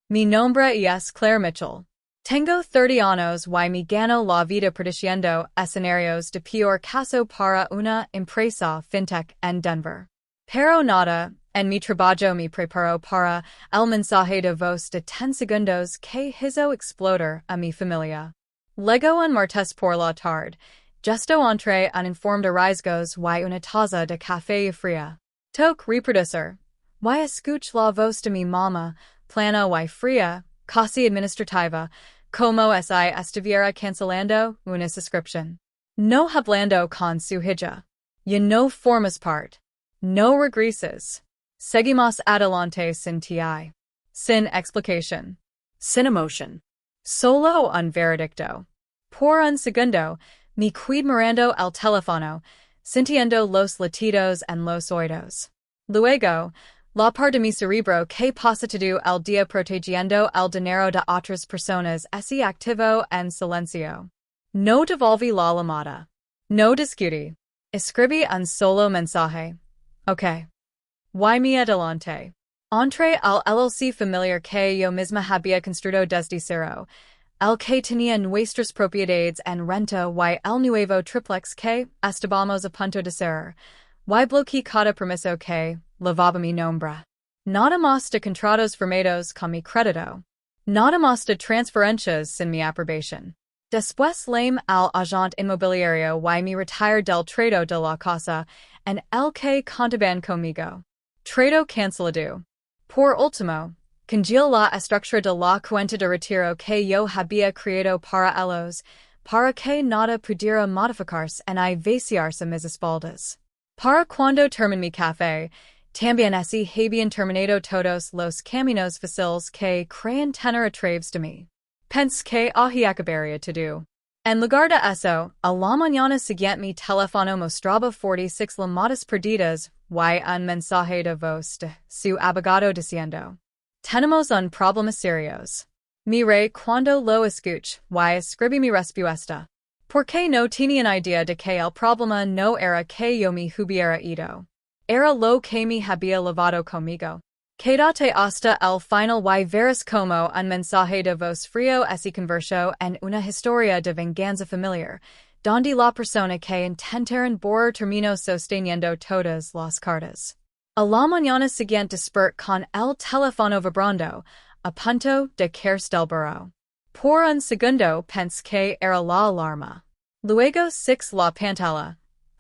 Mi nombre es Claire Mitchell. Tengo 30 años y me gano la vida prediciendo escenarios de peor caso para una empresa fintech en Denver. Pero nada, en mi trabajo me preparo para el mensaje de voz de 10 segundos que hizo explotar a mi familia. Luego en martes por la tarde, gesto entre uninformed riesgos y una taza de café fría. Toque reproducir. Y escuch la voz de mi mamá, plana y fría, casi administrativa, como si estuviera cancelando una suscripción. No hablando con su hija. Ya no formas parte. No regreses. Seguimos adelante sin ti. Sin explicación. Sin emotion. Solo un veredicto. Por un segundo, me qued mirando el teléfono, sintiendo los latidos en los oídos. Luego, la parte de mi cerebro que pasa todo el día protegiendo el dinero de otras personas se activó en silencio. No devolví la llamada. No discutí. Escribí un solo mensaje. Ok. Y me adelante. Entré al LLC familiar que yo misma había construido desde cero, el que tenía nuestras propiedades en renta y el nuevo triplex que estábamos a punto de cerrar, y bloqueé cada permiso que lavaba mi nombre. Nada más de contratos firmados con mi crédito. Nada más de transferencias sin mi aprobación. Después llamé al agente inmobiliario y me retiré del trato de la casa en el que contaban conmigo. Trato cancelado. Por último, congelé la estructura de la cuenta de retiro que yo había creado para ellos, para que nada pudiera modificarse ni vaciarse mis espaldas. Para cuando termine mi café, también así habían terminado todos los caminos fáciles que crean tener a través de mí. Pensé que acabaría todo. En lugar de eso, a la mañana siguiente mi teléfono mostraba 46 llamadas perdidas y un mensaje de voz de su abogado diciendo: Tenemos un problema serios. Miré cuando lo escuché y escribí mi respuesta. Porque no tenía idea de que el problema no era que yo me hubiera ido. Era lo que me había lavado conmigo. Quédate hasta el final y verás como un mensaje de voz frío se convirtió en una historia de venganza familiar, donde la persona que intentaron borrar terminó sosteniendo todas las cartas. A la mañana siguiente desperté con el teléfono vibrando, a punto de caerse del burro. Por un segundo pensé que era la alarma. Luego six la pantalla.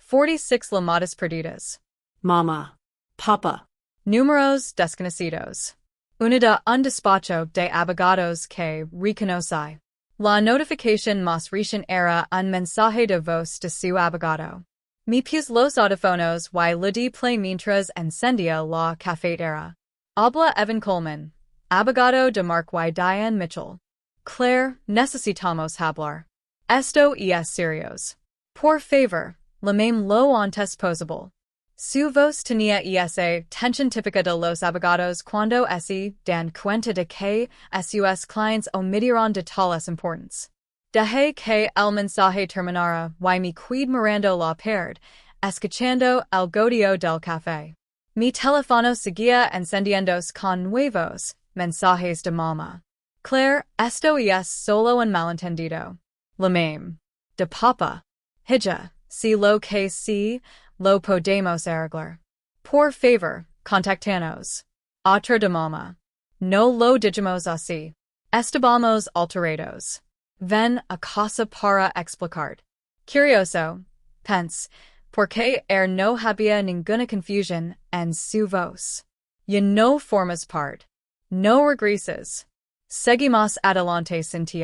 46 llamadas perdidas. Mama. Papa. Números desconocidos. Una de un despacho de abogados que reconocí. La notificación más reciente era un mensaje de voz de su abogado. Me puse los audífonos y le di play mientras encendía la cafetera. Habla Evan Coleman, abogado de Mark y Diane Mitchell. Claire, necesitamos hablar. Esto es serios. Por favor, llámame lo antes posible. Su voz tenía esa tensión típica de los abogados cuando se dan cuenta de que sus clientes omitieron detalles importantes. Dejé que el mensaje terminara y me quedé mirando la pared, escuchando el goteo del café. Mi teléfono seguía encendiéndose con nuevos mensajes de mamá. Claire, esto es solo un malentendido. La mame. De papa. Hija, si lo que sí, lo podemos arreglar. Por favor, contactanos. Otra de mamá. No lo dijimos así. Estábamos alterados. Ven a casa para explicar. Curioso, pensé, porque no había ninguna confusión en su voz. Ya no formas parte. No regreses. Seguimos adelante sin ti.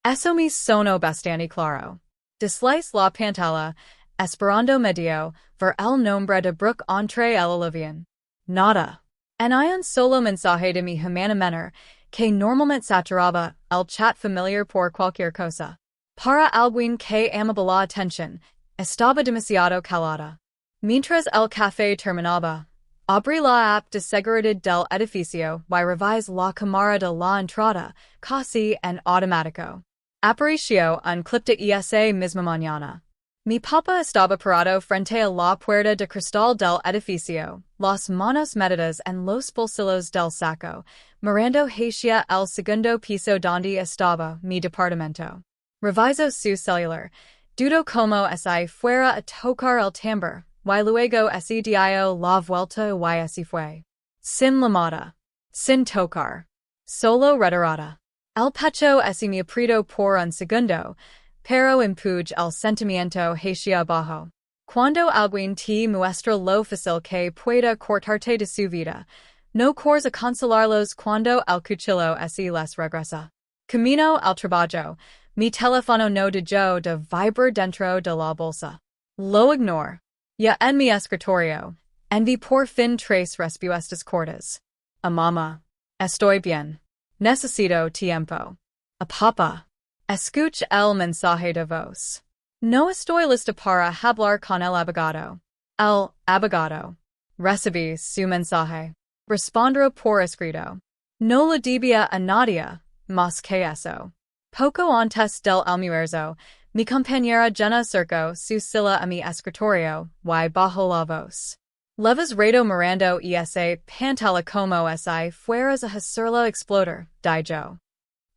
Eso me sonó bastante claro. Deslice la pantalla, esperando medio, ver el nombre de Brooke entre el alivian. Nada. En un solo mensaje de mi hermana menor, que normalmente saturaba el chat familiar por cualquier cosa. Para alguien que amaba la atención, estaba demasiado calada. Mientras el café terminaba, abrí la app de seguridad del edificio y revisé la cámara de la entrada, casi en automático. Apareció un clip de esa misma mañana. Mi papa estaba parado frente a la puerta de cristal del edificio, las manos metidas en los bolsillos del saco, mirando hacia el segundo piso donde estaba mi departamento. Reviso su celular. Dudo como si fuera a tocar el timbre, y luego si dio la vuelta y si fue. Sin llamada. Sin tocar. Solo retirada. El pecho si me aprieto por un segundo, pero empuje el sentimiento hacia abajo. Cuando alguien te muestra lo fácil que pueda cortarte de su vida, no corres a consolarlos cuando el cuchillo si les regresa. Camino al trabajo. Mi teléfono no dejó de vibrar dentro de la bolsa. Lo ignoro. Ya en mi escritorio. Envi por fin tres respuestas cortas. A mamá. Estoy bien. Necesito tiempo. A papa. Escuch el mensaje de voz. No estoy lista para hablar con el abogado. El abogado. Recibí su mensaje. Respondré por escrito. No le debía a nadie, más que eso. Poco antes del almuerzo, mi compañera Jenna acercó su silla a mi escritorio, y bajó la voz. Leves rato mirando ese pantalla como si fueras a hacerlo explotar, dijo.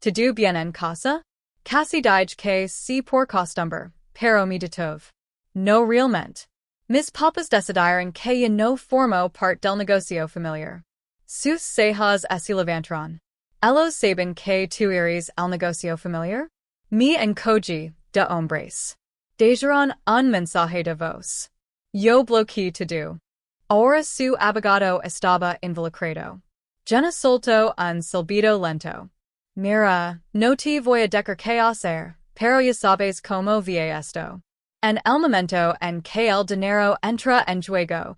¿Todo bien en casa? Casi dije que sí por costumbre, pero me detuve. No realmente. Mis papas decidieron que ya no formó parte del negocio familiar. Sus cejas se levantaron. Ellos saben que tú eres el negocio familiar? Me encogí de hombres. Dejaron un mensaje de voz. Yo bloqueé todo. Ahora su abogado estaba involucrado. Jenna soltó un silbido lento. Mira, no te voy a decir qué hacer, pero ya sabes cómo vi esto. En el momento en que el dinero entra en juego,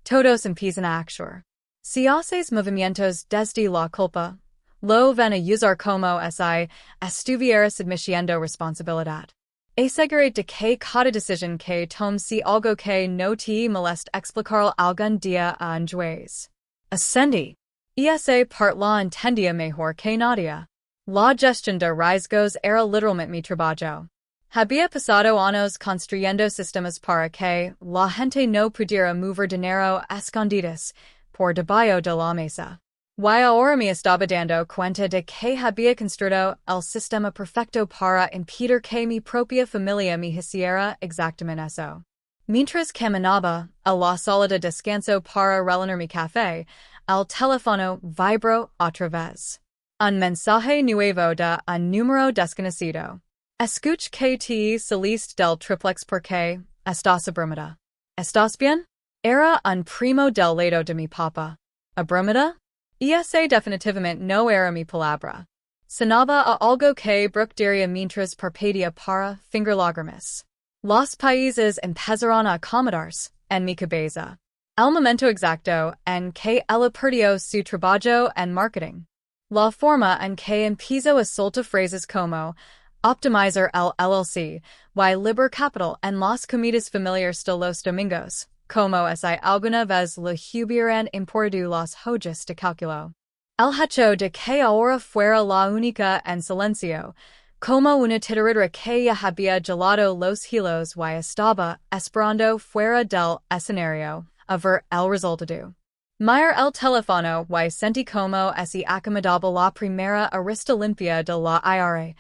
todos empiezan a actuar. Si haces movimientos desde la culpa, lo van a usar como si estuvieras admitiendo responsabilidad. Asegúrate de que cada decisión que tomes sea algo que no te moleste explicar algún día a un juez. Ascendí. Esa part la entendía mejor que nadie. La gestión de riesgos era literalmente mi trabajo. Había pasado años construyendo sistemas para que la gente no pudiera mover dinero escondidas por debajo de la mesa. Y ahora me estaba dando cuenta de que había construido el sistema perfecto para impedir que mi propia familia me hiciera exactamente eso. Mientras caminaba a la sala de descanso para rellenar mi café, el teléfono vibró otra vez. Un mensaje nuevo de un número desconocido. Escuch que te saliste del triplex porque estás abrumada. ¿Estás bien? Era un primo del lado de mi papa. ¿Abrumada? Ese definitivamente no era mi palabra. Sonaba a algo que Brooke diría mientras parpadea para finger lágrimas. Los países empezaron a acomodarse en mi cabeza. El momento exacto en que ella perdió su trabajo en marketing. La forma en que empezó a soltar phrases como optimizar el LLC y liber capital en las comidas familiares de los domingos. Como si alguna vez le hubieran importado las hojas de cálculo. El hecho de que ahora fuera la única en silencio, como una titiritera que ya había gelado los hilos y estaba esperando fuera del escenario, a ver el resultado. Mirar el teléfono y sentí como si acomodaba la primera arista limpia de la IRA,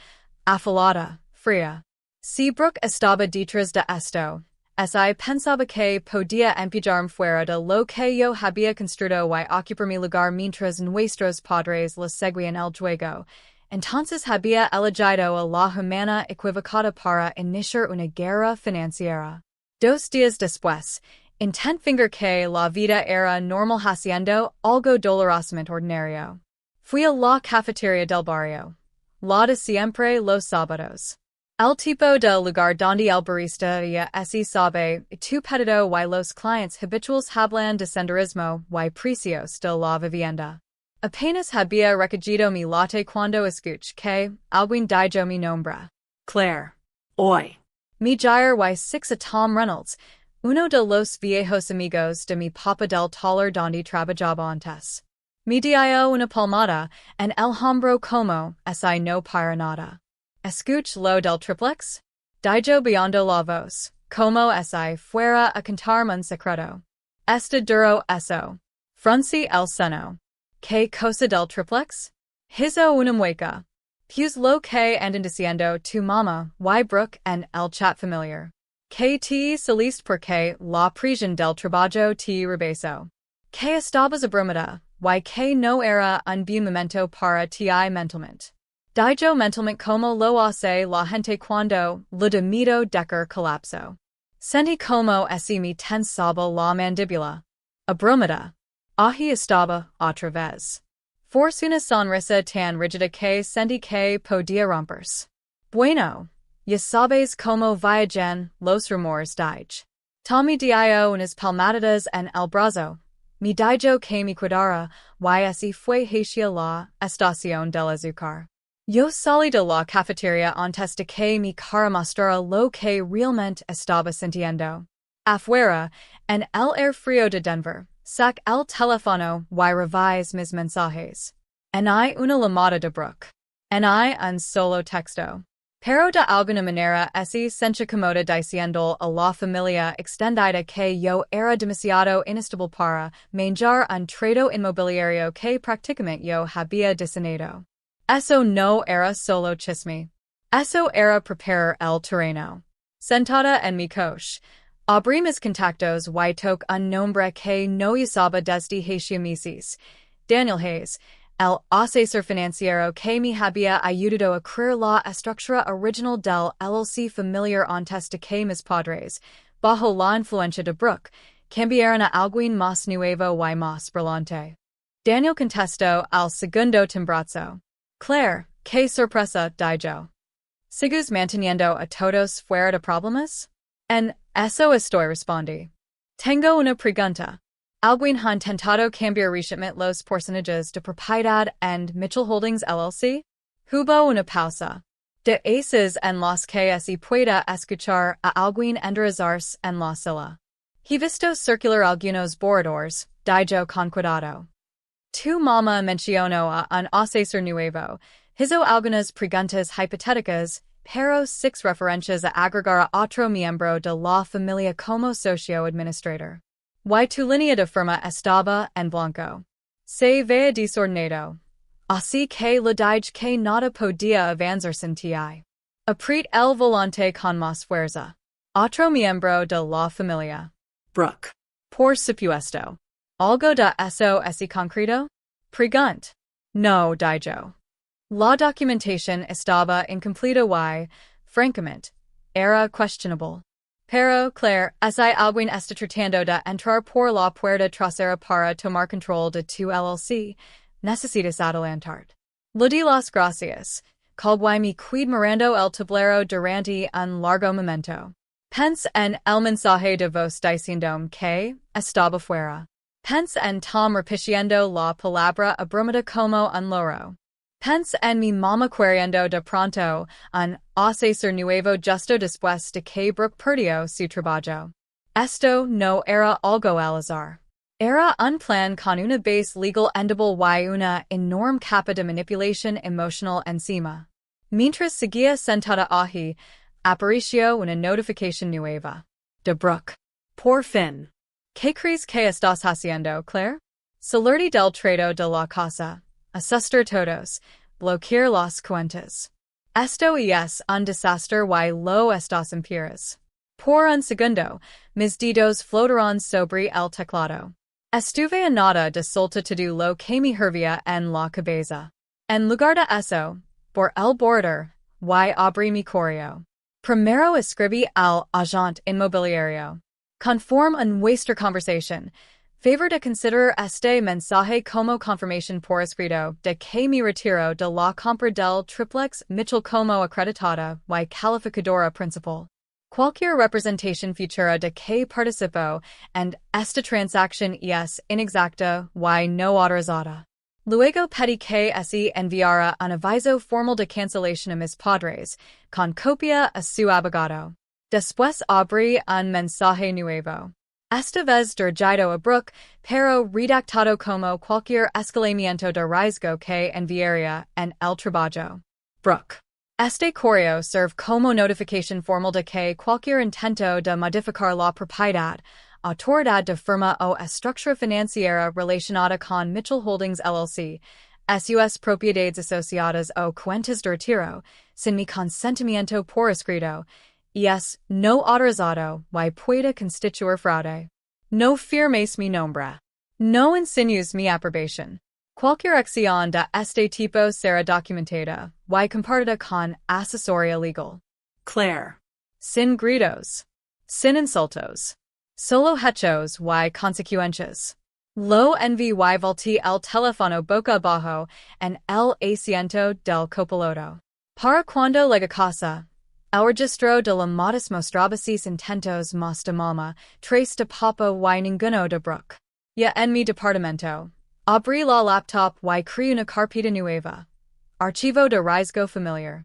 afilada, fría. Si Brooke estaba detrás de esto, si pensaba que podía empujarme fuera de lo que yo había construido y ocupar mi lugar mientras nuestros padres le seguían el juego, entonces había elegido a la humana equivocada para iniciar una guerra financiera. 2 días después, intent finger que la vida era normal haciendo algo dolorosamente ordinario. Fui a la cafetería del barrio. La de siempre los sábados. El tipo de lugar donde el barista ya sabe tu pedido y los clientes habituales hablan de senderismo y precios de la vivienda. Apenas había recogido mi latte cuando escuché que alguien dijo mi nombre. Claire. Hoy. Mi gyre y six a Tom Reynolds, uno de los viejos amigos de mi papa del taller donde trabajaba antes. Me dio una palmada en el hombro como si no para nada. Escuch lo del triplex? Dijo beyond la voz. como si fuera a contarme un secreto. Este duro eso. Fruncí el seno. ¿Qué cosa del triplex? Hizo una mueca. Pues lo que andan diciendo tu mamá, y Brooke and el chat familiar. Que te saliste porque la presión del trabajo te rebasó. Que estabas abrumada, y que no era un buen momento para ti mentalmente. Dijo mentalmente como lo hace la gente cuando lo dormido decker colapso. Sentí como si me tensaba la mandíbula. Abrumada. Ahí estaba, otra vez. Force una sonrisa tan rígida que sentí que podía romperse. Bueno, ya sabes como viajan los rumores dije. Tommy dio unas palmaditas en el brazo. Me dijo que me cuidara, y así fue hacia la estación del azúcar. Yo salí de la cafeteria antes de que mi cara mostrara lo que realmente estaba sintiendo. Afuera, en el air frío de Denver, sac el teléfono y revise mis mensajes. En hay una llamada de Brooke. En hay un solo texto. Pero de alguna manera se sentía cómoda diciendo a la familia extendida que yo era demasiado inestable para manejar un trato inmobiliario que prácticamente yo había diseñado. Eso no era solo chisme. Eso era preparar el terreno. Sentada en mi coche, abrí mis contactos y toque un nombre que no usaba desde hace meses. Daniel Hayes, el asesor financiero que me había ayudado a crear la estructura original del LLC familiar antes de que mis padres, bajo la influencia de Brooke, cambiaran a alguien más nuevo y más brillante. Daniel contestó al segundo timbrazo. Claire, qué sorpresa, dijo. ¿Sigues manteniendo a todos fuera de problemas? En eso estoy respondí. Tengo una pregunta. ¿Alguien ha intentado cambiar recientemente los porcentajes de propiedad en Mitchell Holdings LLC? Hubo una pausa. De esas en las que se pueda escuchar a alguien enderezarse en la silla. He visto circular algunos borradores, dijo con cuidado. Tu mamá mencionó a un asesor nuevo, hizo algunas preguntas hipotéticas, pero six referencias a agregar a otro miembro de la familia como socio administrador. Y tu línea de firma estaba en blanco. Se veía desordenado. Así que le dije que nada podía avanzar sin ti. Apriet el volante con más fuerza. Otro miembro de la familia. Brooke. Por supuesto. ¿Algo de eso es concreto? Pregunt. No, dijo. La documentación estaba incompleta y, francamente, era questionable. Pero, Claire, hay alguien está tratando de entrar por la puerta trasera para tomar control de tu LLC. Necesitas adelantar. Le di las gracias. Colgué me quid mirando el tablero durante un largo momento. Pensé en el mensaje de voz diciendo que estaba fuera. Pensé en Tom repitiendo la palabra abrumada como un loro. Pensé en mi mamá queriendo de pronto un asesor nuevo justo después de que Brooke perdió su trabajo. Esto no era algo al azar. Era un plan con una base legal endeble y una enorme capa de manipulación emocional encima. Mientras seguía sentada allí, apareció una notificación nueva. De Brooke. Por fin. ¿Qué crees que estás haciendo, Claire? Salirte del trato de la casa. Asustar todos. Bloquear las cuentas. Esto es un desastre y lo estás en piedras. Por un segundo, mis dedos flotaron sobre el teclado. Estuve a nada de solta todo lo que me hervía en la cabeza. En lugar de eso, por el border, y abrí mi correo. Primero escribí al agente inmobiliario. Conforme a nuestra conversación, favor de considerar este mensaje como confirmación por escrito de que me retiro de la compra del triplex Mitchell como acreditada y calificadora principal. Cualquier representación futura de que participo en esta transacción es inexacta y no autorizada. Luego pedí que se enviara un aviso formal de cancelación a mis padres, con copia a su abogado. Después abrí un mensaje nuevo. Esta vez dirigido a Brooke, pero redactado como cualquier escalamiento de riesgo que enviaría en el trabajo. Brooke. Este correo serve como notificación formal de que cualquier intento de modificar la propiedad, autoridad de firma o estructura financiera relacionada con Mitchell Holdings LLC, sus propiedades asociadas o cuentas de retiro, sin mi consentimiento por escrito, y es no autorizado y puede constituir fraude. No firmes mi nombre. No insinues mi aprobación. Cualquier acción de este tipo será documentada y compartida con asesoría legal. Claire. Sin gritos. Sin insultos. Solo hechos y consecuencias. Lo envi y volti el teléfono boca abajo en el asiento del copiloto. Para cuando llegue a casa, el registro de llamadas mostraba sus intentos más de mamá, tres de papa y ninguno de Brooke. Ya en mi departamento, abrí la laptop y creé una carpeta nueva. Archivo de riesgo familiar.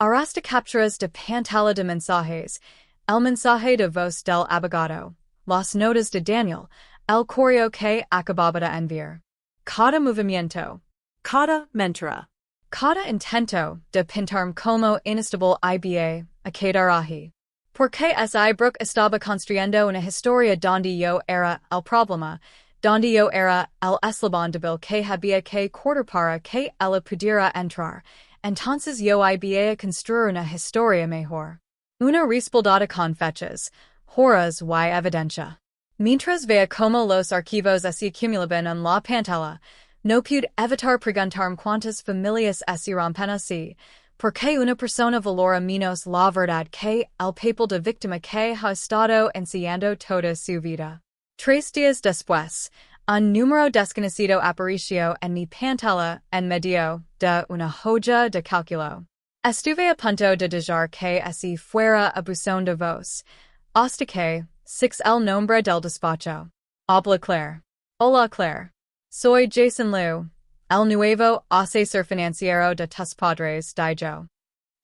Arrastra capturas de pantalla de mensajes, el mensaje de voz del abogado, las notas de Daniel, el correo que acababa de enviar. Cada movimiento. Cada mentora. Cada intento de pintarme como inestable iba a quedar ahí. Porque ese Brooke estaba construyendo una historia donde yo era el problema, donde yo era el eslabón débil que había que cortar para que ella pudiera entrar, entonces yo iba a construir una historia mejor. Una respaldada con fechas, horas y evidencia. Mientras veía como los archivos se acumulaban en la pantalla, no pude evitar preguntarme cuántas familias se rompen así, porque una persona valora menos la verdad que el papel de víctima que ha estado enseñando toda su vida. 3 días después, un número desconocido apareció en mi pantalla en medio de una hoja de cálculo. Estuve a punto de dejar que así fuera a buzón de voz, hasta que, six el nombre del despacho. Habla Claire. Hola Claire. Soy Jason Liu, el nuevo asesor financiero de tus padres, yo.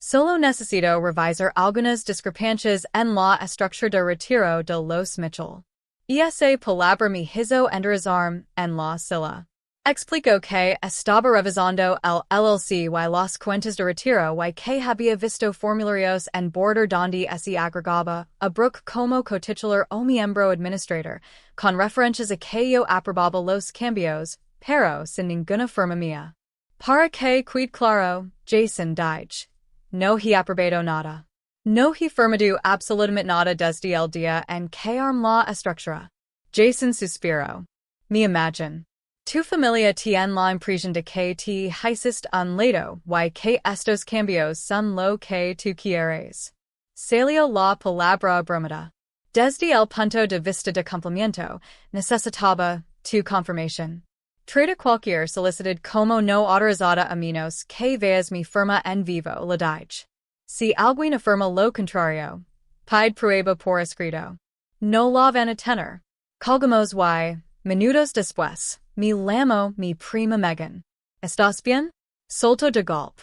Solo necesito revisar algunas discrepancias en la estructura de retiro de los Mitchell. Esa palabra me hizo enderezarme en la silla. Explico que estaba revisando el LLC y las cuentas de retiro y que había visto formularios en border donde se agregaba a Brooke como cotitular o miembro administrador, con referencias a que yo aprobaba los cambios, pero sin ninguna firma mía. Para que quede claro, Jason dije. No he aprobado nada. No he firmado absolutamente nada desde el día en que armé la estructura. Jason suspiró. Me imagine. Tu familia tiene la impresión de que te hiciste un lado y que estos cambios son lo que tú quieres. Salió la palabra abrumada. Desde el punto de vista de cumplimiento, necesitaba tu confirmación. Trata cualquier solicitud como no autorizada a menos que veas mi firma en vivo, le dije. Si alguien afirma lo contrario, pide prueba por escrito. No la van a tener. Colgamos y, minutos después, me llamó mi prima Megan. ¿Estás bien? Solto de golpe.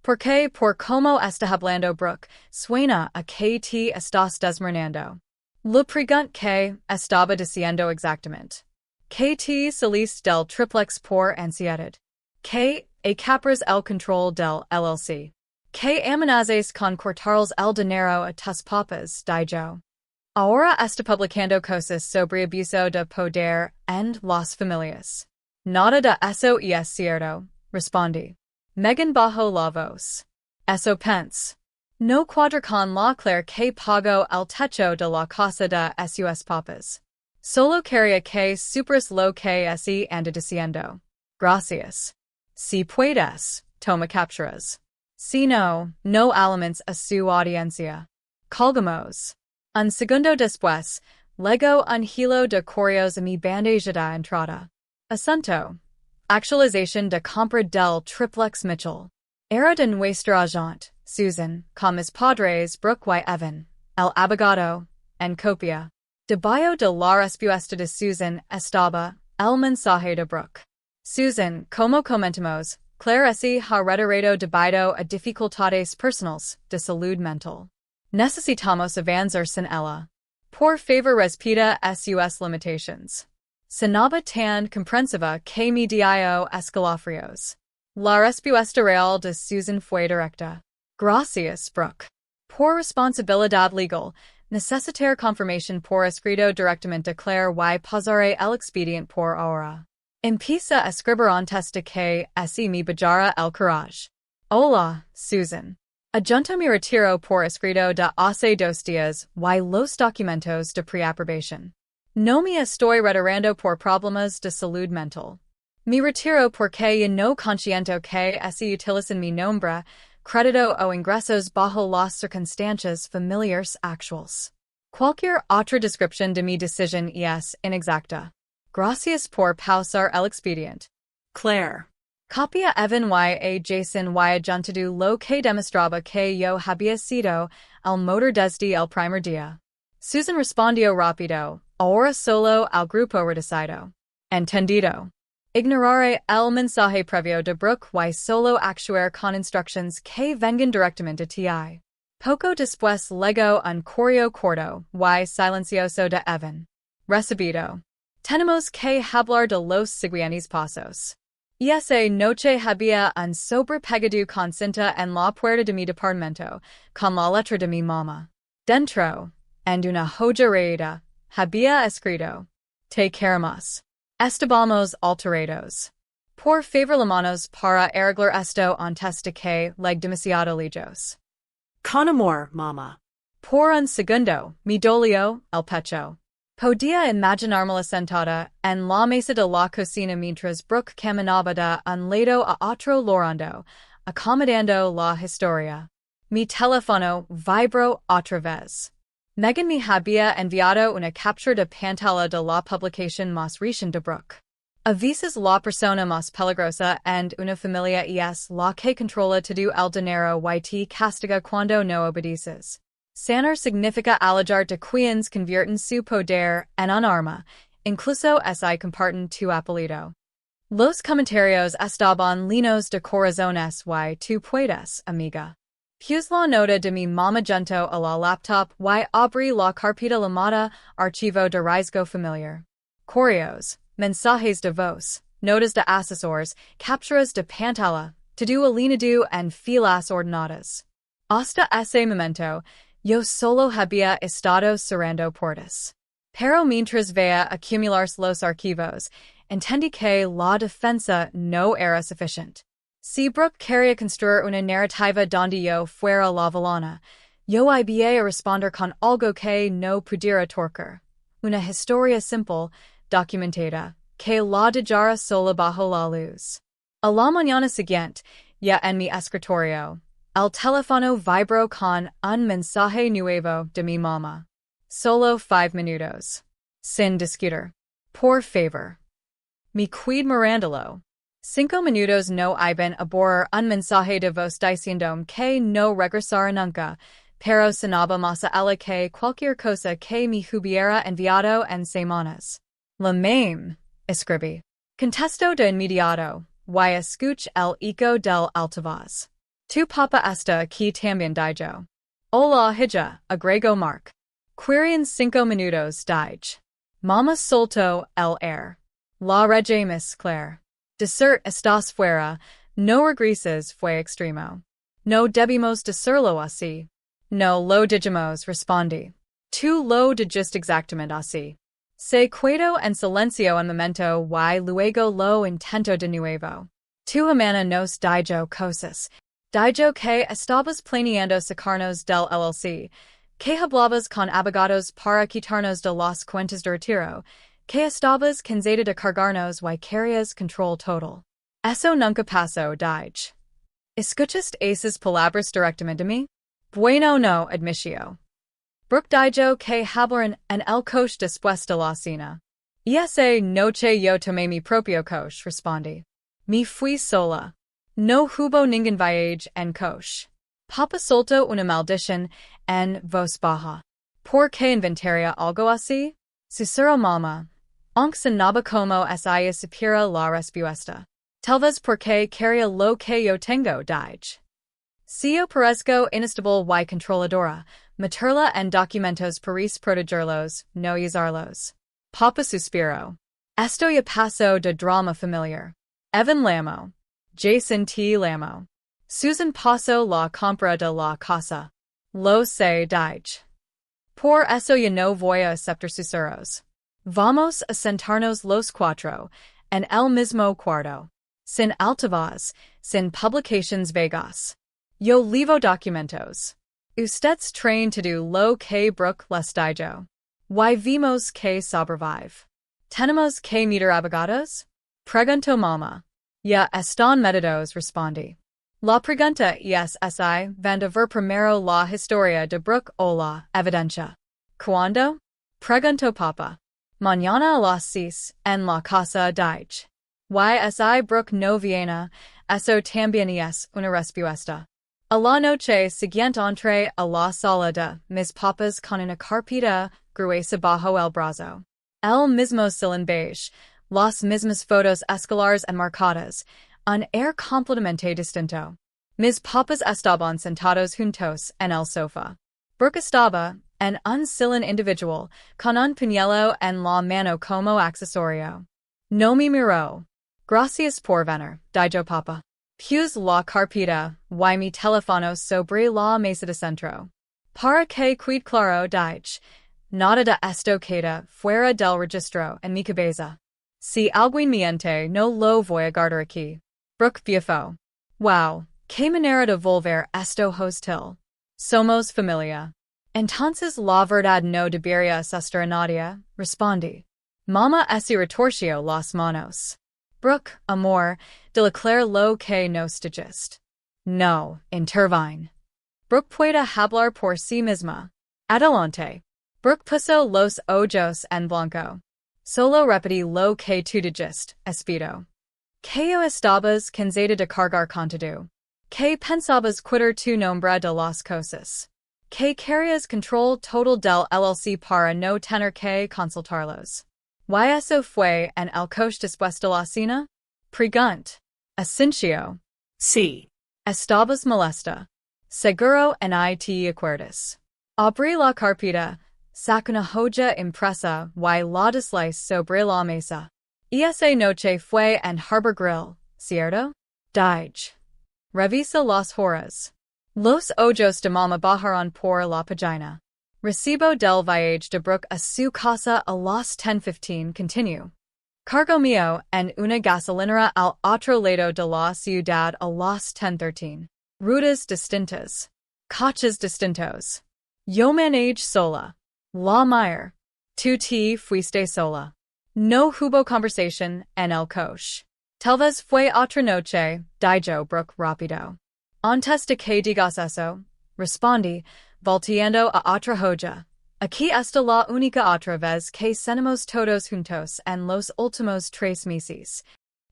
Porque por como está hablando Brooke, suena a que te estás desmoronando. Le pregunté que estaba diciendo exactamente. Que te saliste del triplex por ansiedad. Que capras el control del LLC. Que amenazas con cortarles el dinero a tus papas, yo. Ahora está publicando cosas sobre abuso de poder en las familias. Nada de eso es cierto, respondí. Megan bajó la voz. Eso pense. No cuadra con la Claire que pagó el techo de la casa de sus papas. Solo quería que supieras lo que anda diciendo. Gracias. Si puedes, toma capturas. Si no, no aliments a su audiencia. Colgamos. Un segundo después, llegó un hilo de correos a mi bandeja de entrada. Asunto. Actualización de compra del triplex Mitchell. Era de nuestra agente, Susan, con mis padres Brooke y Evan, el abogado, en copia. Debajo de la respuesta de Susan estaba el mensaje de Brooke. Susan, como comentamos, Claire ha retirado debido a dificultades personales de salud mental. Necesitamos avanzar sin ella. Por favor respeta sus limitations. Sonaba tan comprensiva que me dio escalofríos. La respuesta real de Susan fue directa. Gracias, Brooke. Por responsabilidad legal, necesitar confirmación por escrito directamente claro y pasaré el expediente por ahora. Empieza a escribir antes de que así me bajara el coraje. Hola, Susan. Adjunto mi retiro por escrito de hace 2 días y los documentos de preaprobación. No me estoy retirando por problemas de salud mental. Mi retiro porque ya no consiento que así utilizan mi nombre, crédito o ingresos bajo las circunstancias familiares actuales. Cualquier otra descripción de mi decisión es inexacta. Gracias por pausar el expediente. Claire. Copia Evan y a Jason y adjuntado lo que demostraba que yo había sido el motor desde el primer día. Susan respondió rápido, ahora solo al grupo reducido. Entendido. Ignoraré el mensaje previo de Brooke y solo actuar con instrucciones que vengan directamente a ti. Poco después llegó un correo corto y silencioso de Evan. Recibido. Tenemos que hablar de los siguientes pasos. Esa noche había un sobre pegado con cinta en la puerta de mi departamento, con la letra de mi mamá. Dentro, en una hoja rayada, había escrito: Te queremos. Estábamos alterados. Por favor llamamos para arreglar esto antes de que llegue demasiado lejos. Con amor, mamá. Por un segundo, me dolió el pecho. Podía imaginármela sentada en la mesa de la cocina mientras Brooke caminaba de un lado a otro llorando, acomodando la historia. Mi teléfono vibró otra vez. Megan me había enviado una captura de pantalla de la publicación más reciente de Brooke. A veces la persona más peligrosa en una familia es la que controla todo el dinero y te castiga cuando no obedeces. Sanar significa alejar de quienes convierten su poder en un arma, incluso si comparten tu apellido. Los comentarios estaban llenos de corazones y tú puedes, amiga. Puse la nota de mi mamá junto a la laptop y abrí la carpeta llamada Archivo de Riesgo Familiar. Correos, mensajes de voz, notas de asesores, capturas de pantalla, todo alineado en filas ordenadas. Hasta ese momento, yo solo había estado cerrando puertas. Pero mientras veía acumularse los archivos, entendí que la defensa no era suficiente. Si Brooke quería construir una narrativa donde yo fuera la villana, yo iba a responder con algo que no pudiera torcer. Una historia simple, documentada, que la dejara sola bajo la luz. A la mañana siguiente, ya en mi escritorio, el teléfono vibró con un mensaje nuevo de mi mamá. Solo 5 minutos. Sin discutir. Por favor. Me quid mirándolo. 5 minutos no iban a borrar un mensaje de voz diciendo que no regresara nunca, pero sonaba más a ella que cualquier cosa que me hubiera enviado en semanas. La même, escribí. Contestó de inmediato, y escuché el eco del altavoz. Tu papa está aquí también dijo. Hola hija, agregó Mark. Querían 5 minutos dije. Mama soltó el air. La regemos Claire. Desert estás fuera, no regreses fue extremo. No debimos decirlo así. No lo dijimos, respondí. Tú lo dijiste exactamente así. Se quedó en silencio un momento y luego lo intento de nuevo. Tu hermana nos dijo cosas. Dijo que estabas planeando sacarnos del LLC, que hablabas con abogados para quitarnos de las cuentas de retiro, que estabas cansada de cargarnos y querías control total. Eso nunca pasó, dije. ¿Escuchaste esas palabras directamente de mí? Bueno no, admitió. Brooke dijo que hablaron en el coche después de la cena. Esa noche yo tomé mi propio coche, respondí. Me fui sola. No hubo ningún viaje en coche. Papa soltó una maldición en voz baja. ¿Por qué inventaría algo así? Susurró mamá. Aunque sonaba como esa supera la respuesta. Tal vez porque quería lo que yo tengo, dije. Si yo parezco inestable y controladora, meterla en documentos para protegerlos, no usarlos. Papa suspiró. Esto ya pasó de drama familiar. Evan Lamo. Jason T. Lamo. Susan paso la compra de la casa. Lo se dije. Por eso ya no voy a aceptar susurros. Vamos a sentarnos los cuatro en el mismo cuarto. Sin altavoz, sin publications vegas. Yo levo documentos. Ustedes traen to do lo que Brooke les dijo. Y vimos que sobrevive. Tenemos que meter abogados? Preguntó mamá. Ya están metidos, respondí. La pregunta es si van a ver primero la historia de Brooke o la evidencia. ¿Cuándo? Preguntó papá. Mañana a las 6 en la casa dije. Y si Brooke no viene, eso también es una respuesta. A la noche siguiente entré a la sala de mis papas con una carpeta gruesa bajo el brazo. El mismo silin beige, las mismas fotos escolares enmarcadas, un air completamente distinto. Mis papas estaban sentados juntos en el sofá. Brooke estaba en un silin individual, con un pañuelo en la mano como accesorio. No me miró. Gracias por venir, dijo papá. Puse la carpeta y mi teléfono sobre la mesa de centro. Para que quede claro dije. Nada de esto queda fuera del registro en mi cabeza. Si alguien miente no lo voy a guardar aquí. Brooke biafó. Wow, qué manera de volver esto hostil. Somos familia. Entonces la verdad no debería asustar a nadie, respondí. Mamá se retorció las manos. Brooke, amor, declare lo que nos dijiste. No, intervine. Brooke puede hablar por sí misma. Adelante. Brooke puso los ojos en blanco. Solo repetí lo que tú dijiste, espero. Que yo estabas cansada de cargar contigo. Que pensabas quitar tu nombre de las cosas. Que querías control total del LLC para no tener que consultarlos. ¿Y eso fue en el coche después de la cena? Pregunt. Asincio. Sí. Estabas molesta. Seguro en te acuerdas. Abrí la carpeta, sac una hoja impresa y la deslizé sobre la mesa. Esa noche fue en Harbor Grill, ¿cierto? Dije. Revisa las horas. Los ojos de mamá bajaron por la página. Recibo del viaje de Brooke a su casa a las 10:15 continue. Cargo mío en una gasolinera al otro lado de la ciudad a las 10:13. Rutas distintas. Coches distintos. Yo manejé sola. La Meyer. Tú te fuiste sola. No hubo conversación en el coche. Tal vez fue otra noche, dijo Brooke rápido. Antes de que digas eso, respondí, volteando a otra hoja. Aquí está la única otra vez que cenamos todos juntos en los últimos 3 meses.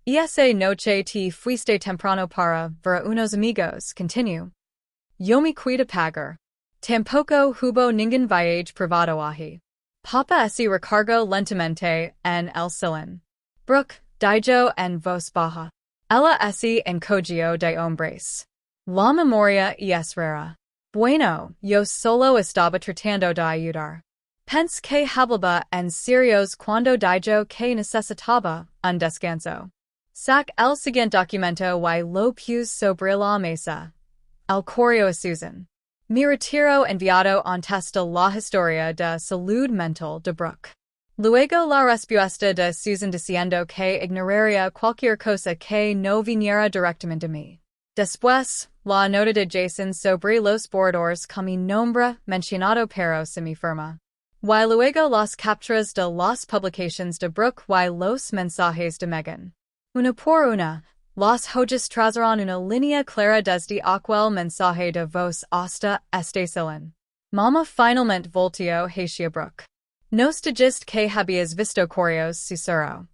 Esa noche te fuiste temprano para ver a unos amigos, continue. Yo me cuida pagar. Tampoco hubo ningún viaje privado allí. Papa se recargó lentamente en el silin. Brooke, dijo en voz baja. Ella se encogió de hombres. La memoria es rara. Bueno, yo solo estaba tratando de ayudar. Pensé que hablaba en serios cuando dijo que necesitaba un descanso. Sac el siguiente documento y lo puse sobre la mesa. El correo a Susan. Mi retiro enviado antes de la historia de salud mental de Brooke. Luego la respuesta de Susan diciendo que ignoraría cualquier cosa que no viniera directamente a mí. Después, la nota de Jason sobre los borradores con mi nombre mencionado pero sin mi firma. Y luego las capturas de las publications de Brooke y los mensajes de Megan. Una por una, las hojas trazaron una línea clara desde aquel mensaje de voz hasta este silin. Mamá finalmente volteó hacia Brooke. Nos dijiste que habías visto correos, seguro.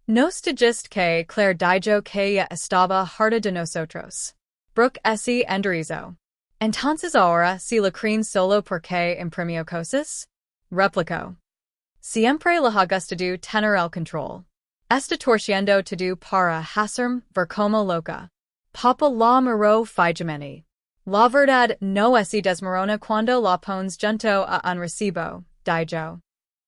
Nos dijiste que Claire dijo que ya estaba harta de nosotros. Brooke se enderezó. Entonces ahora si la creen solo porque imprimió cosas? Replicó. Siempre la ha gustado tener el control. Está torciendo todo para hacerme ver como loca. Papa la miró fijamente. La verdad no es desmorona cuando la pones junto a un recibo, dijo.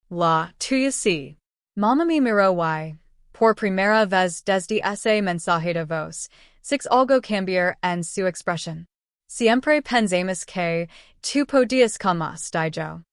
La tuya sí. Mamá me miró y, por primera vez desde ese mensaje de voz, 6 algo cambiar en su expresión. Siempre pensamos que tú podías con más, dijo.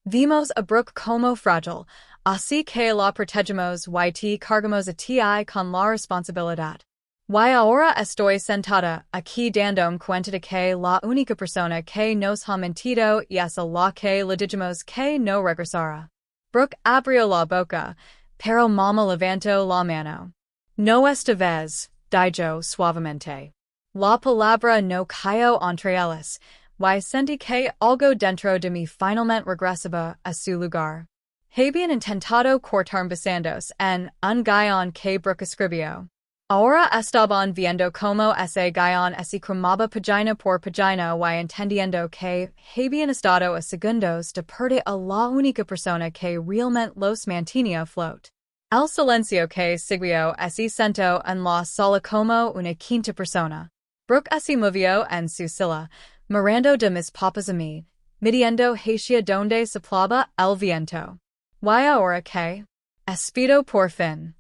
Vimos a Brooke como frágil, así que la protegemos y cargamos a ti con la responsabilidad. Y ahora estoy sentada aquí dándome cuenta de que la única persona que nos ha mentido y es a la que le dijimos que no regresara. Brooke abrió la boca, pero mamá levantó la mano. No esta vez, dijo suavemente. La palabra no cayó entre ellas, y sentí que algo dentro de mí finalmente regresaba a su lugar. Habían intentado cortarme besandos en un guión que Brooke escribió. Ahora estaban viendo como ese guión se cremaba página por página y entendiendo que habían estado a segundos de perder a la única persona que realmente los mantenía afloat. El silencio que siguió se sentó en la sala como una quinta persona. Brooke se movió en su silla, mirando de mis papas a mí, midiendo hacia donde soplaba el viento. Y ahora que espido por fin.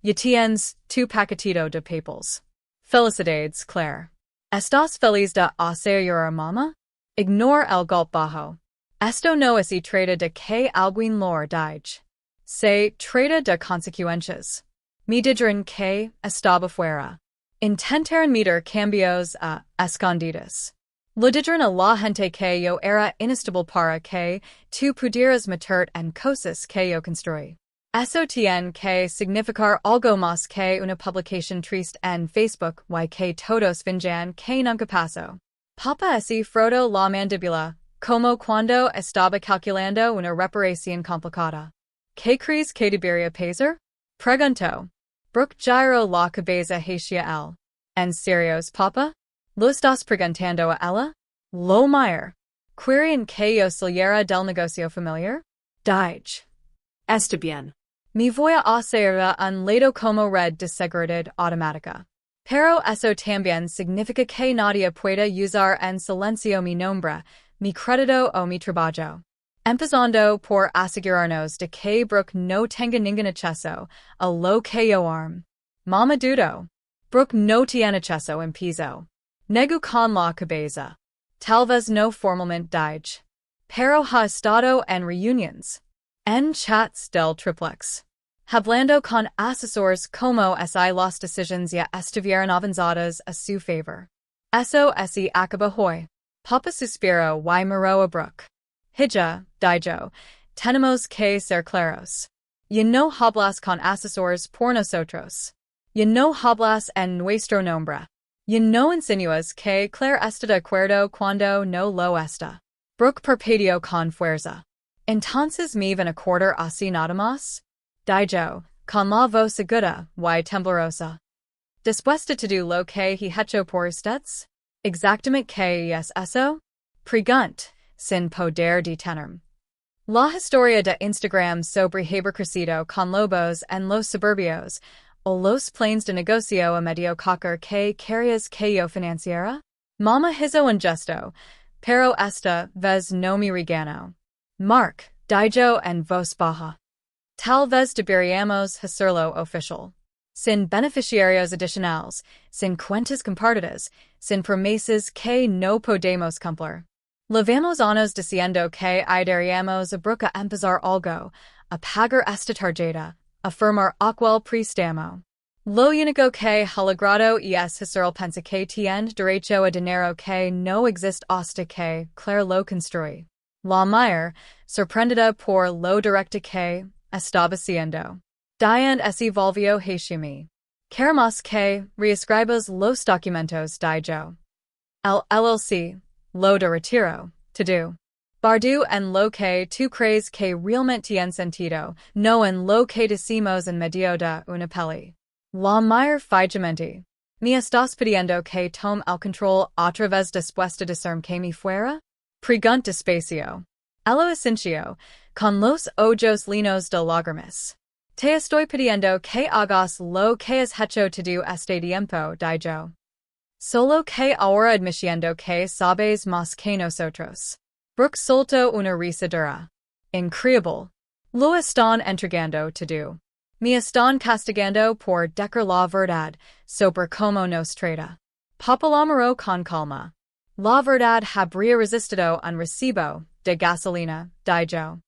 Ya tienes tu paquetito de papels. Felicidades, Claire. ¿Estás feliz de hacer llorar mamá? Ignore el golpe bajo. Esto no se trata de que alguien lo diga. Se trata de consecuencias. Me dijeron que estaba fuera. Intentaron meter cambios a escondidas. Lo dijeron a la gente que yo era inestable para que tú pudieras meter en cosas que yo construí. Eso tiene que significar algo más que una publicación triste en Facebook y que todos finjan que nunca pasó. Papa se frotó la mandíbula, como cuando estaba calculando una reparación complicada. ¿Qué crees que debería pasar? Preguntó. Brooke giró la cabeza hacia él. ¿En serio, Papa? ¿Lo estás preguntando a ella? Lo mire. ¿Querían que yo saliera del negocio familiar? Dije. Está bien. Me voy a hacer un lado como red de seguridad automática. Pero eso también significa que nadie pueda usar en silencio mi nombre, mi crédito o mi trabajo. Empezando por asegurarnos de que Brooke no tenga ningún acceso a lo que yo arm. Mamá dudó. Brooke no tiene acceso en piso. Negó con la cabeza. Tal vez no formalmente dije. Pero ha estado en reuniones. En chats del triplex. Hablando con asesores como si las decisiones ya estuvieran avanzadas a su favor. Eso se acaba hoy. Papa suspiró y miró a Brooke. Hija, dijo, tenemos que ser claros. Ya no hablas con asesores por nosotros. Ya no hablas en nuestro nombre. Ya no insinúas que Claire está de acuerdo cuando no lo está. Brooke parpadeó con fuerza. Entonces me van a cortar así nada más? Dijo, con la voz aguda y temblorosa. Después de todo lo que he hecho por ustedes? Exactamente que es eso? Pregunt, sin poder detenerme. La historia de Instagram sobre haber crecido con lobos en los suburbios, o los planes de negocio a medio cocker que querías que yo financiara? Mamá hizo un gesto, pero esta vez no me regañó. Mark, dijo en voz baja. Tal vez deberíamos hacerlo oficial. Sin beneficiarios adicionales, sin cuentas compartidas, sin promesas que no podemos cumplir. Llevamos años diciendo que ayudaríamos a Brooke a empezar algo, a pagar esta tarjeta, a firmar aquel préstamo. Lo único que ha logrado es hacer el pensé que tiene derecho a dinero que no existe hasta que Claire lo construye. La mujer, sorprendida por lo directa que estaba siendo. Diane se volvió hacia mí. Queremos que reescribas los documentos, dijo. El LLC, lo de retiro, to do. Bardu en lo que tú crees que realmente tiene sentido, no en lo que decimos en medio de una peli. La mujer fijamente. ¿Me estás pidiendo que tome el control otra vez después de decirme que me fuera? Pregunt despacio. Elo asincio, con los ojos linos de lágrimas. Te estoy pidiendo que hagas lo que has hecho todo este tiempo, dijo. Solo que ahora admitiendo que sabes más que nosotros. Brooke soltó una risa dura. Increíble. Lo están entregando todo. Me están castigando por decar la verdad sobre como nos trata. Populamaro con calma. La verdad habría resistido un recibo de gasolina, dijo.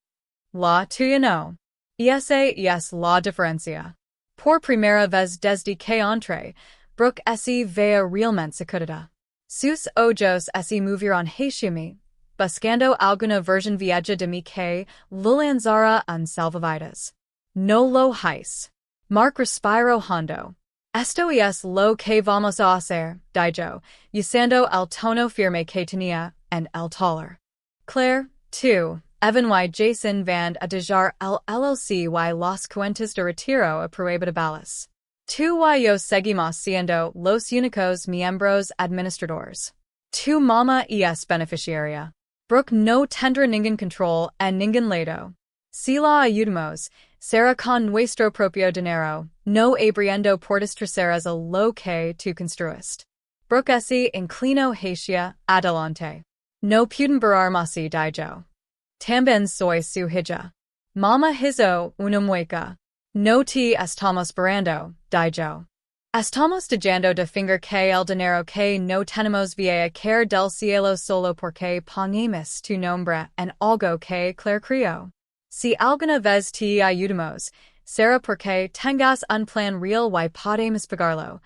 La tuya no. Y esa es la diferencia. Por primera vez desde que entré, Brooke ese vea realmente sacudida. Sus ojos ese movieron hacia mí, buscando alguna versión vieja de mí que lo lanzara en salvavidas. No lo hice. Mark respiró hondo. Esto es lo que vamos a hacer, dijo, usando el tono firme que tenía en el taller. Claire, tú, Evan y Jason van a dejar el LLC y los cuentos de retiro a prueba de balas. Tú y yo seguimos siendo los únicos miembros administradores. Tu mamá es beneficiaria. Brooke no tendrá ningún control en ningún lado. Si la ayudamos, será con nuestro propio dinero, no abriendo puertas traseras a lo que tú construiste. Brooke ese inclino hacia adelante. No pueden bararme, dijo. También soy su hija. Mamá hizo una mueca. No te estamos barando, dijo. Estamos dejando de finger que el dinero que no tenemos vía caer del cielo solo porque ponemos tu nombre en algo que Claire crió. Si alguna vez te ayudamos, será porque tengas un plan real y podemos pagarlo,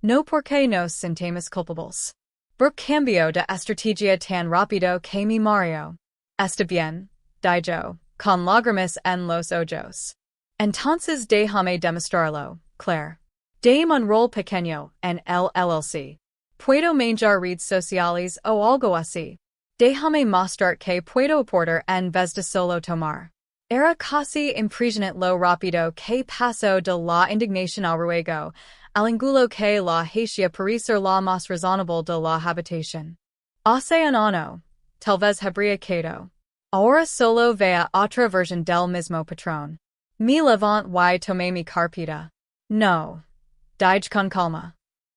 no porque nos sintamos culpables. Brooke cambió de estrategia tan rápido que mi Mario. Está bien, dijo, con lágrimas en los ojos. Entonces déjame demostrarlo, Claire. Dame un rol pequeño en el LLC. Puedo manejar redes sociales o algo así. Déjame mostrar que puedo aportar en vez de solo tomar. Era casi impresionante lo rápido que pasó de la indignación al ruego, al angulo que la hacía parecer la más razonable de la habitación. Hace un año, tal vez habría quedado. Ahora solo vea otra versión del mismo patrón. Me levant y tomé mi carpeta. No. Dije con calma.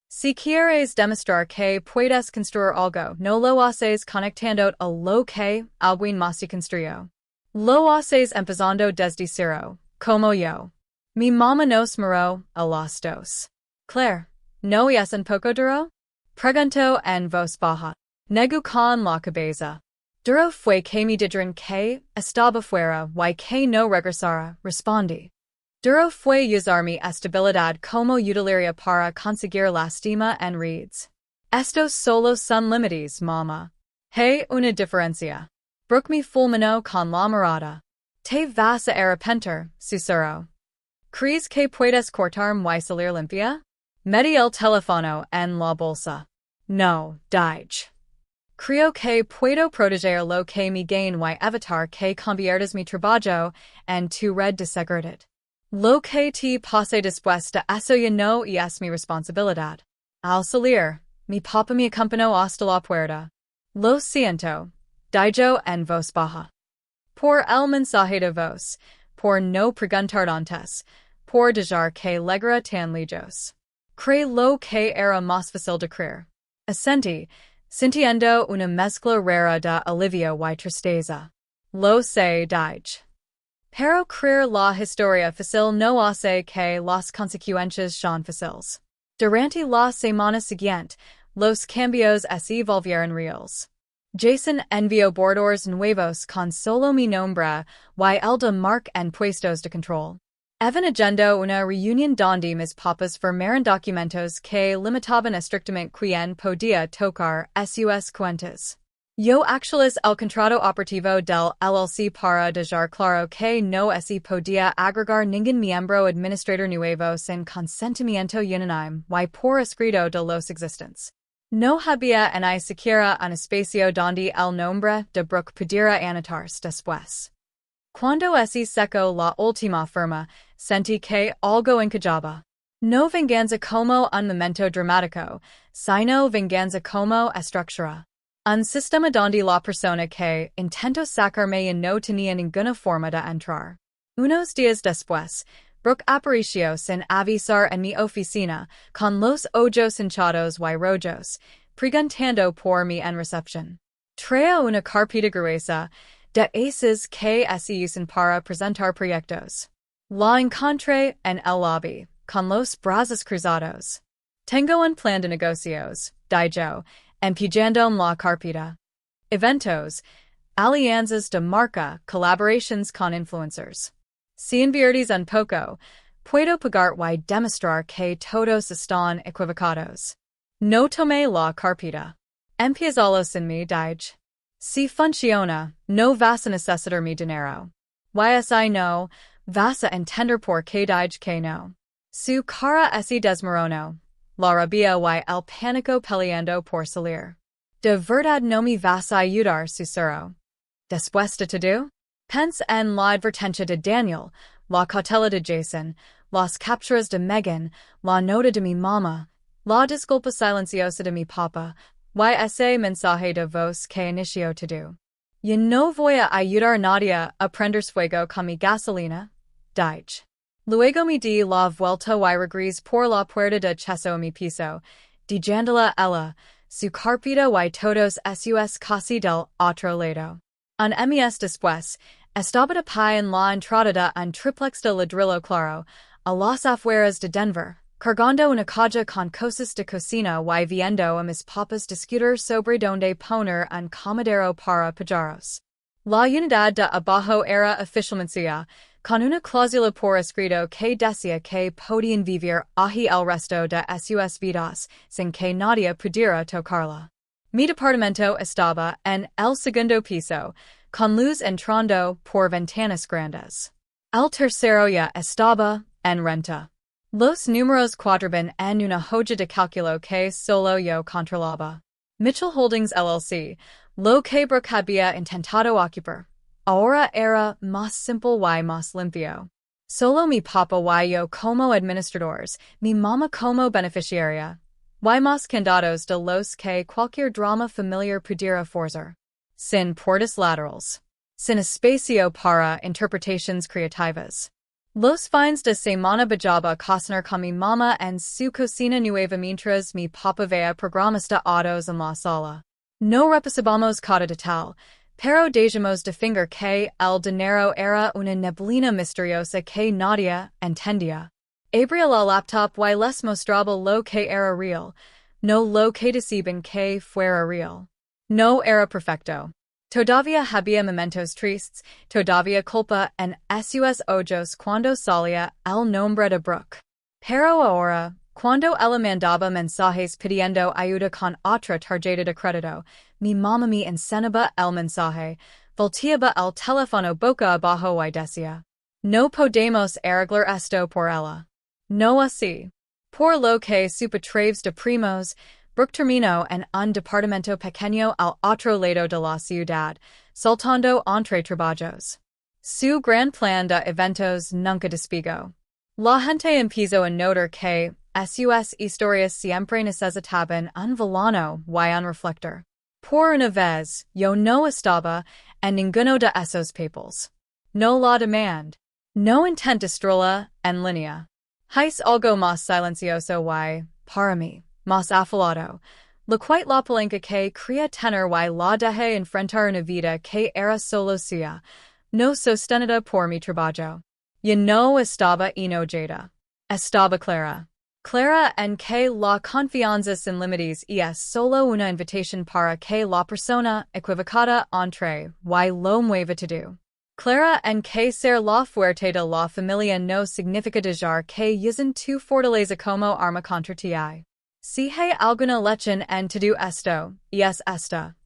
Si quieres demostrar que puedes construir algo, no lo haces conectando a lo que alguien más construyó. Lo haces empezando desde cero, como yo. Mi mamá nos miró a los dos. Claire, ¿no es un poco duro? Preguntó en voz baja. Negó con la cabeza. Duro fue que me dijeron que estaba fuera y que no regresara, respondí. Duro fue usar mi estabilidad como utilitaria para conseguir lastima en redes. Estos solo son límites, mamá. Hay una diferencia. Brooke me fulminó con la mirada. Te vas a arrepentir, susurró. ¿Crees que puedes cortarme y salir limpia? Metí el teléfono en la bolsa. No, dije. Creo que puedo proteger lo que me gain y evitar que conviertas mi trabajo en tu red de seguridad. Lo que te pase después de eso ya no es mi responsabilidad. Al salir, mi papá me acompañó hasta la puerta. Lo siento, dijo en voz baja. Por el mensaje de voz, por no preguntar antes, por dejar que llegara tan lejos. Creí lo que era más fácil de creer. Asentí, sintiendo una mezcla rara de alivio y tristeza. Lo sé, dije. Pero creer la historia fácil no hace que las consecuencias sean fáciles. Durante la semana siguiente, los cambios se volvieron reales. Jason envió borradores nuevos con solo mi nombre y el de Mark en puestos de control. Evan agendó una reunión donde mis papas firmaron documentos que limitaban estrictamente quién podía tocar sus cuentas. Yo actualiz el contrato operativo del LLC para dejar claro que no se podía agregar ningún miembro administrador nuevo sin consentimiento unánime y por escrito de los existentes. No había ni siquiera un espacio donde el nombre de Brooke pudiera anotarse después. Cuando se secó la última firma, sentí que algo encajaba. No venganza como un momento dramático, sino venganza como estructura. Un sistema donde la persona que intentó sacarme no tenía ninguna forma de entrar. Unos días después, Brooke apareció sin avisar en mi oficina, con los ojos hinchados y rojos, preguntando por mí en recepción. Traía una carpeta gruesa de aces que se usan para presentar proyectos. La encontré en el lobby, con los brazos cruzados. Tengo un plan de negocios, dejó, empujando en la carpeta. Eventos, alianzas de marca, colaborations con influencers. Si inviertes un poco, puedo pagar y demostrar que todos están equivocados. No tome la carpeta. Empiézalo sin mi dije. Si funciona, no vas a necesitar mi dinero. Si no, vas a entender por qué dije que no. Su cara ese desmorono. La rabia y el pánico peleando por salir. De verdad no me vas a ayudar, sussurro. Después de todo, pense en la advertencia de Daniel, la cautela de Jason, las capturas de Megan, la nota de mi mamá, la disculpa silenciosa de mi papá, y ese mensaje de voz que inició todo. Yo no voy a ayudar a nadie a prender fuego con mi gasolina, dije. Luego me di la vuelta y regresé por la puerta de acceso a mi piso, dejándola ella, su carpeta y todos sus casi del otro lado. Un mes después, estaba de pie en la entrada de un triplex de ladrillo claro, a las afueras de Denver, cargando una caja con cosas de cocina y viendo a mis papas discutir sobre donde poner un comedero para pajaros. La unidad de abajo era oficialmente, con una cláusula por escrito que decía que podían vivir ahí el resto de sus vidas, sin que nadie pudiera tocarla. Mi departamento estaba en el segundo piso, con luz entrando por ventanas grandes. El tercero ya estaba en renta. Los números cuadraban en una hoja de cálculo que solo yo controlaba. Mitchell Holdings LLC, lo que Brooke había intentado ocupar. Ahora era más simple y más limpio. Solo mi papá y yo como administradores, mi mamá como beneficiaria. Y más candados de los que cualquier drama familiar pudiera forzar. Sin puertas laterales. Sin espacio para interpretaciones creativas. Los fines de semana bajaba cocinar con mi mamá en su cocina nueva mientras mi papá veía programas de autos en la sala. No repasábamos cada detalle, pero dejamos de finger que el dinero era una neblina misteriosa que nadie entendía. Abría la laptop y les mostraba lo que era real, no lo que decían que fuera real. No era perfecto. Todavía había momentos tristes, todavía culpa en sus ojos cuando salía el nombre de Brooke. Pero ahora, cuando ella mandaba mensajes pidiendo ayuda con otra tarjeta de crédito, mi mamá me enseñaba el mensaje, volteaba el teléfono boca abajo y decía, no podemos arreglar esto por ella. No así. Por lo que supo través de primos, Brooke terminó en un departamento pequeño al otro lado de la ciudad, saltando entre trabajos. Su gran plan de eventos nunca despegó. La gente empezó a notar que sus historias siempre necesitaban un volano y un reflector. Por una vez, yo no estaba en ninguno de esos papeles. No la demand. No intent destruirla en línea. Es algo más silencioso y, para mí, más afilado. Lo cual la palanca que crea tener y la dejé enfrentar una vida que era solo suya, no sostenida por mi trabajo. Yo no estaba enojada. Estaba clara. Clara en que la confianza sin límites es solo una invitación para que la persona equivocada entre y lo mueva todo. Clara en que ser la fuerte de la familia no significa dejar que usen tu fortaleza como arma contra ti. Si hay alguna lección en todo esto, es esta.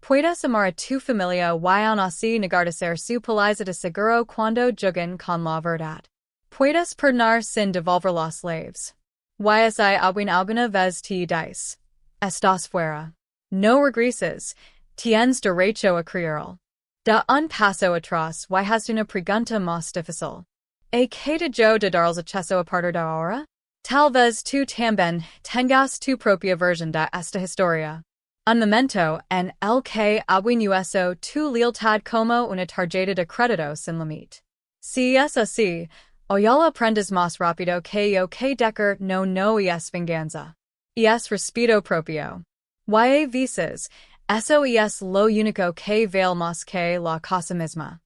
Puedes amar a tu familia y aún así negar de ser su paliza de seguro cuando juegan con la verdad. Puedes perdonar sin devolver los slaves. Si alguna vez te dice, estás fuera. No regreses, tienes derecho a creerlo. Da un paso atrás y has una pregunta más difícil. ¿Qué de yo de darles acceso a partir de ahora? Tal vez tú también tengas tu propia versión de esta historia. Un momento en el que abuenueso tu lealtad como una tarjeta de crédito sin límite. Si es así, hoy lo aprendes más rápido que yo que decker no es venganza. Es respeto propio. Y a veces, eso es lo único que vale más que la cosa misma.